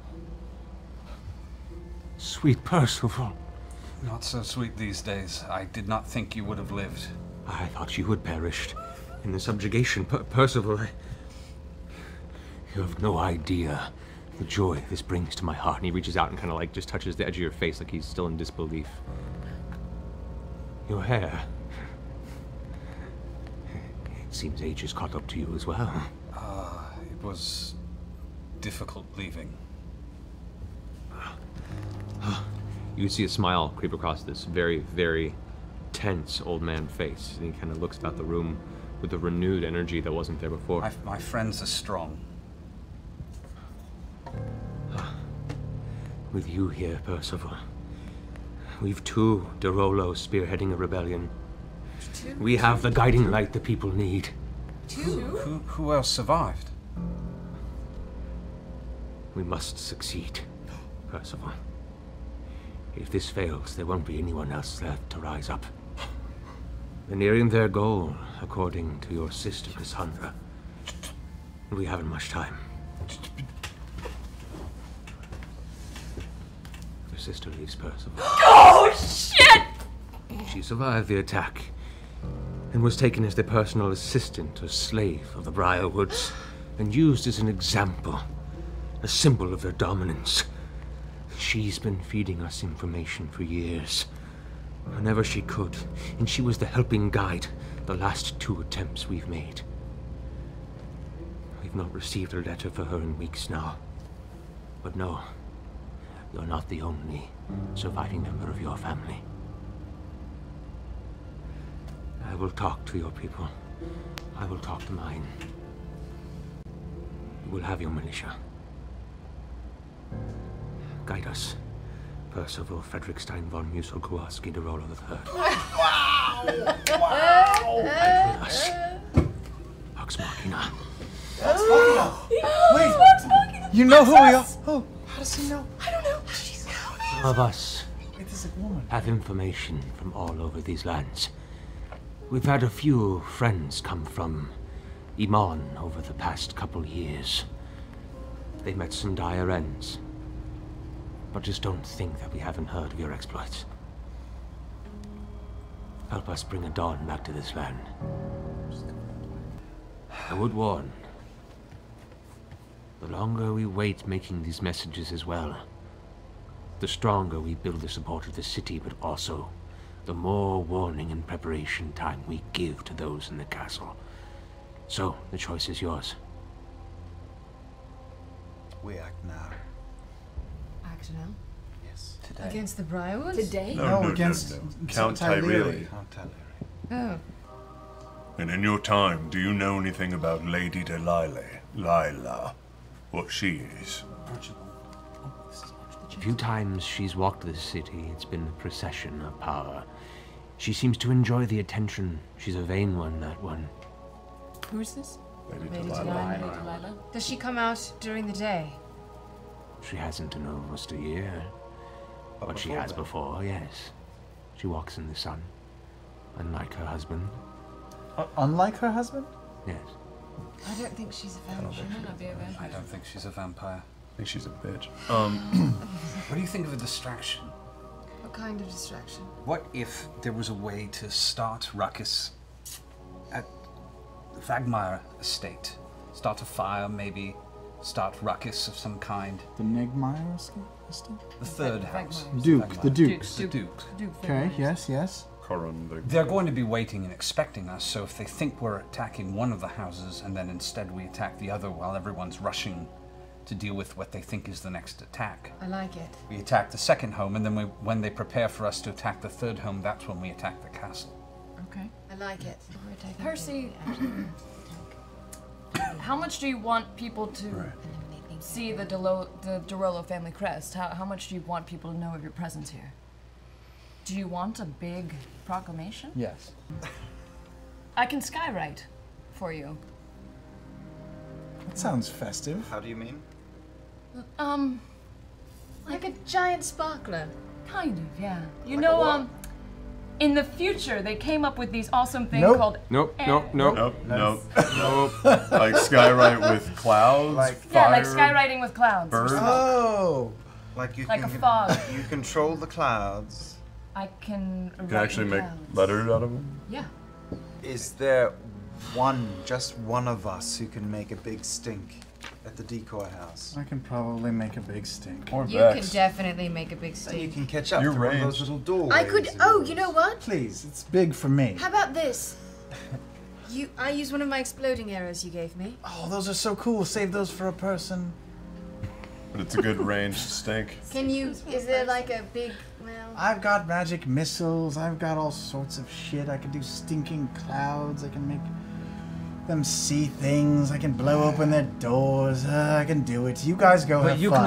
Sweet Percival. Not so sweet these days. I did not think you would have lived. I thought you had perished in the subjugation. Percival, you have no idea the joy this brings to my heart. And he reaches out and kind of like just touches the edge of your face like he's still in disbelief. Your hair. It seems age has caught up to you as well. It was difficult leaving. You see a smile creep across this very, very tense old man face. And he kind of looks about the room with a renewed energy that wasn't there before. My friends are strong. With you here, Percival, we've two Derolos spearheading a rebellion. We have the guiding light the people need. Who else survived? We must succeed, Percival. If this fails, there won't be anyone else left to rise up. They're nearing their goal, according to your sister, Cassandra. We haven't much time. Your sister leaves Percival. Oh, shit! She survived the attack and was taken as their personal assistant or slave of the Briarwoods and used as an example, a symbol of their dominance. She's been feeding us information for years, whenever she could, and she was the helping guide the last 2 attempts we've made. We've not received a letter for her in weeks now. But no, you're not the only surviving member of your family. I will talk to your people. I will talk to mine. You will have your militia. Guide us, Percival Frederickstein von Musil-Kowalski de Rolo III. Wow! Guide with us, Vox Machina. Vox Machina! Wait! You know who we are? Oh, how does he know? I don't know. Some of us It is a woman. have information from all over these lands. We've had a few friends come from Iman over the past couple years. They met some dire ends. But just don't think that we haven't heard of your exploits. Help us bring a dawn back to this land. I would warn, the longer we wait making these messages as well, the stronger we build the support of the city, but also the more warning and preparation time we give to those in the castle. So, the choice is yours. We act now. Act now? Yes. Today. Against the Briarwoods? Today? No, against Count Tyleri. Tyleri. Oh. And in your time, do you know anything about Lady Delilah? What she is? A few times she's walked this city, it's been a procession of power. She seems to enjoy the attention. She's a vain one, that one. Who is this? Lady Lady Delilah. Delilah. Does she come out during the day? She hasn't in almost a year. But she has before, yes. She walks in the sun. Unlike her husband. Unlike her husband? Yes. I don't think she's a vampire. She might not be a I vampire. don't think she's a vampire. I think she's a bitch. What do you think of a distraction? What kind of distraction? What if there was a way to start ruckus at the Vagmire estate? Start a fire, maybe. Start ruckus of some kind. The Nigmeyer estate? The third house. Duke. The Duke. The Duke. Okay, yes. They're going to be waiting and expecting us, so if they think we're attacking one of the houses and then instead we attack the other while everyone's rushing to deal with what they think is the next attack. I like it. We attack the second home, and then when they prepare for us to attack the third home, that's when we attack the castle. Okay. I like it. Percy, how much do you want people to see the Dorolo family crest? How much do you want people to know of your presence here? Do you want a big proclamation? Yes. I can skywrite for you. That sounds festive. How do you mean? Like a giant sparkler. Kind of, yeah. You Like know, in the future, they came up with these awesome things called... Nope. Like skywrite with clouds, Yeah, like fire, skywriting with clouds. birds. Oh! Like you Like can a fog. You control the clouds. I can You can actually make clouds. letters out of them. Yeah. Is there just one of us who can make a big stink at the decoy house? I can probably make a big stink. Or You can definitely make a big Then you stink. can catch up You're through one of those ranged. little doorways. I could. Oh, you know what? Please, it's big for me. How about this? I use one of my exploding arrows you gave me. Oh, those are so cool. Save those for a person. But it's a good ranged stink. Can you? Is there like a big? Well. I've got magic missiles. I've got all sorts of shit. I can do stinking clouds. I can make them see things. I can blow open their doors. I can do it. You guys go But have you fun. can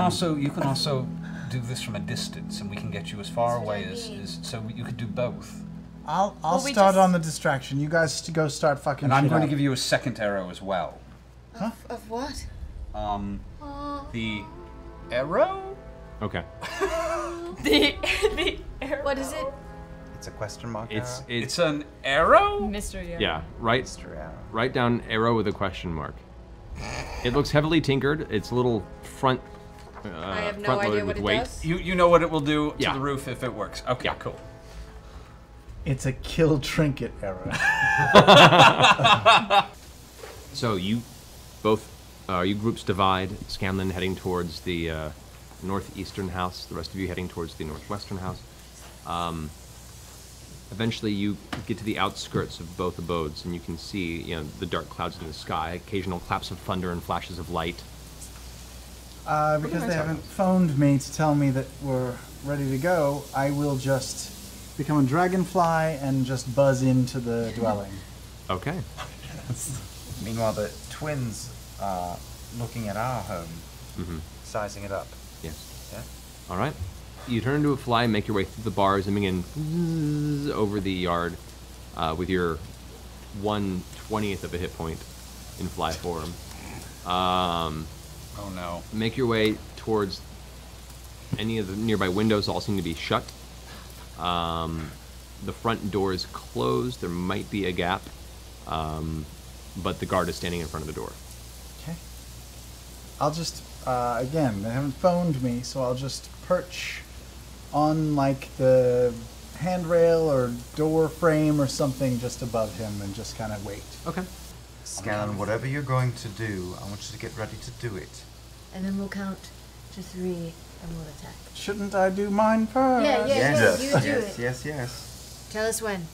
also do this from a distance, and we can get you as far away as so you could do both. I'll we start just- on the distraction. You guys go start fucking And I'm shit going to up. give you a second arrow as well. Of what? The arrow? Okay. The arrow. What is it? It's a question mark. It's arrow? It's an arrow? Mystery arrow. yeah. Write Mystery arrow. write down arrow with a question mark. It looks heavily tinkered. It's a little front. I have no front loaded idea what with it weight. does. You know what it will do to Yeah. the roof if it works. Okay, Yeah. cool. It's a kill trinket arrow. So you both, you groups divide. Scanlan heading towards the northeastern house. The rest of you heading towards the northwestern house. Eventually, you get to the outskirts of both abodes, and you can see, the dark clouds in the sky, occasional claps of thunder and flashes of light. Because they haven't phoned me to tell me that we're ready to go, I will just become a dragonfly and just buzz into the dwelling. Okay. Meanwhile, the twins are looking at our home, sizing it up. Yes. Yeah. All right. You turn into a fly, make your way through the bars, and begin zzz over the yard with your 1/20th of a hit point in fly form. Oh no. Make your way towards any of the nearby windows. All seem to be shut. The front door is closed. There might be a gap, but the guard is standing in front of the door. Okay. I'll just, again, they haven't phoned me, so I'll just perch on, like, the handrail or door frame or something just above him and just kind of wait. Okay. Scanlan, whatever you're going to do, I want you to get ready to do it. And then we'll count to 3 and we'll attack. Shouldn't I do mine first? Yeah, you do it. Yes. Tell us when.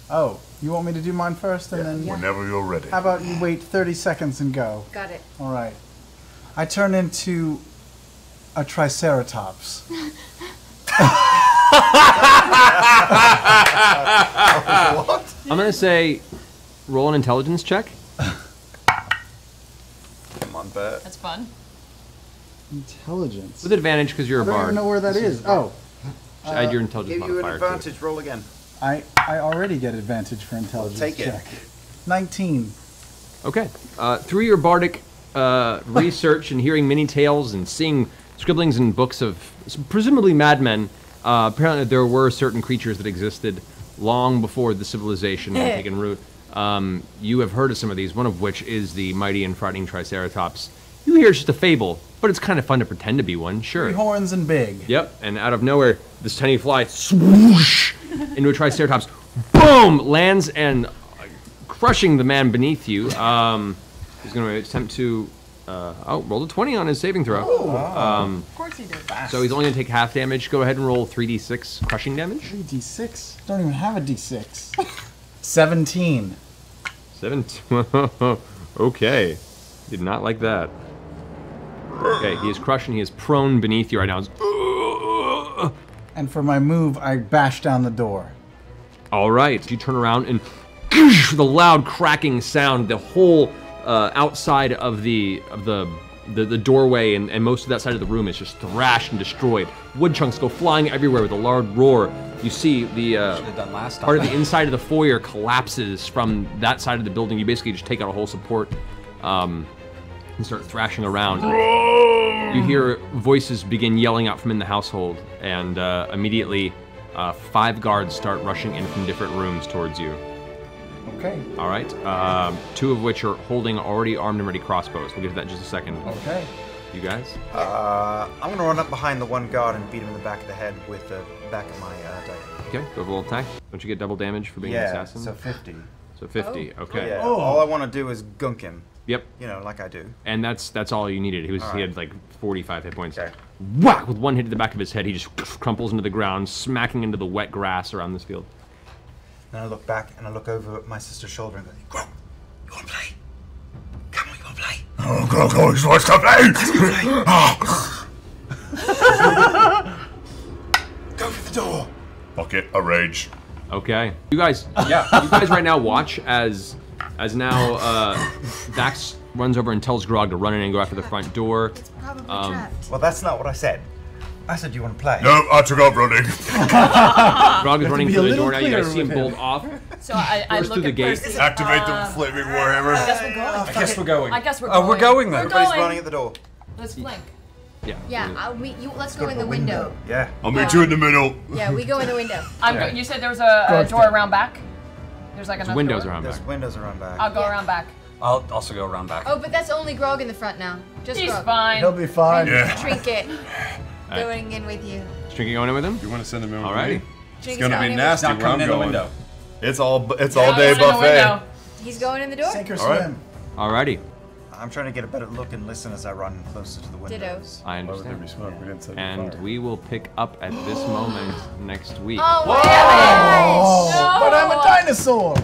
Oh, you want me to do mine first and then... Whenever you're ready. How about you wait 30 seconds and go? Got it. All right. I turn into a triceratops. What? I'm gonna say, roll an intelligence check. Come on, Bert. That's fun. Intelligence. With advantage because you're a I don't bard. even know where that is. Oh, Add your intelligence Give you an modifier to it. advantage. Roll again. I already get advantage for intelligence Take it. check. 19. Okay. Through your bardic research and hearing many tales and seeing scribblings in books of presumably madmen, apparently there were certain creatures that existed long before the civilization had taken root. You have heard of some of these, one of which is the mighty and frightening Triceratops. You hear it's just a fable, but it's kind of fun to pretend to be one, sure. 3 horns and big. Yep, and out of nowhere, this tiny fly swoosh into a Triceratops, boom, lands and crushing the man beneath you. He's going to attempt to. Rolled a 20 on his saving throw. Of course he did. So he's only going to take half damage. Go ahead and roll 3d6 crushing damage. 3d6? Don't even have a d6. 17. 17. Okay. Did not like that. Okay, he is crushing. He is prone beneath you right now. And for my move, I bash down the door. All right. You turn around and the loud cracking sound, the whole outside of the doorway and most of that side of the room is just thrashed and destroyed. Wood chunks go flying everywhere with a loud roar. You see the part of the inside of the foyer collapses from that side of the building. You basically just take out a whole support and start thrashing around. You hear voices begin yelling out from in the household, and immediately 5 guards start rushing in from different rooms towards you. Okay. All right. 2 of which are holding already armed and ready crossbows. We'll get to that in just a second. Okay. You guys? I'm gonna run up behind the one guard and beat him in the back of the head with the back of my dagger. Okay, go for a roll attack. Don't you get double damage for being an assassin? So 50. So 50, okay. Yeah, all I want to do is gunk him. Yep. You know, like I do. And that's all you needed. He had like 45 hit points. Okay. Whack! With one hit to the back of his head, he just crumples into the ground, smacking into the wet grass around this field. Then I look back and I look over at my sister's shoulder and go, Grog, you wanna play? Come on, you wanna play? Oh, Grog, he's wants to play! Go for the door! Okay, a rage. Okay. You guys right now watch as now Dax runs over and tells Grog to run in and go after the front door. It's probably trapped. Well, that's not what I said. I said, do you want to play? No, I took off running. Grog is running through the door now. You guys see him bolt off. So I Burst look through the at gate. Percy. Activate the flaming warhammer. I guess we're going. I guess we're going. I guess we're going. Oh, we're going then. Everybody's going. running at the door. Let's flank. Yeah. Yeah, let's go in the window. Yeah. I'll meet you in the middle. Yeah, we go in the window. You said there was a door around back? There's like another Windows door? around There's back. windows around back. I'll go around back. I'll also go around back. Oh, but that's only Grog in the front now. Just He's Grog. fine. He'll be fine. Yeah. Trinket. Going in with you. Trinket going in with him? You want to send him in with Alrighty. me? It's Trinket's gonna going be in nasty Not where I'm coming in the going. window. It's all No, day it's in the buffet. window. He's going in the door? Sink or All right. swim. Alrighty. I'm trying to get a better look and listen as I run closer to the windows. I Why would there be understand. smoke? We didn't set And fire. we will pick up at this moment next week. Oh, damn it! But I'm a dinosaur.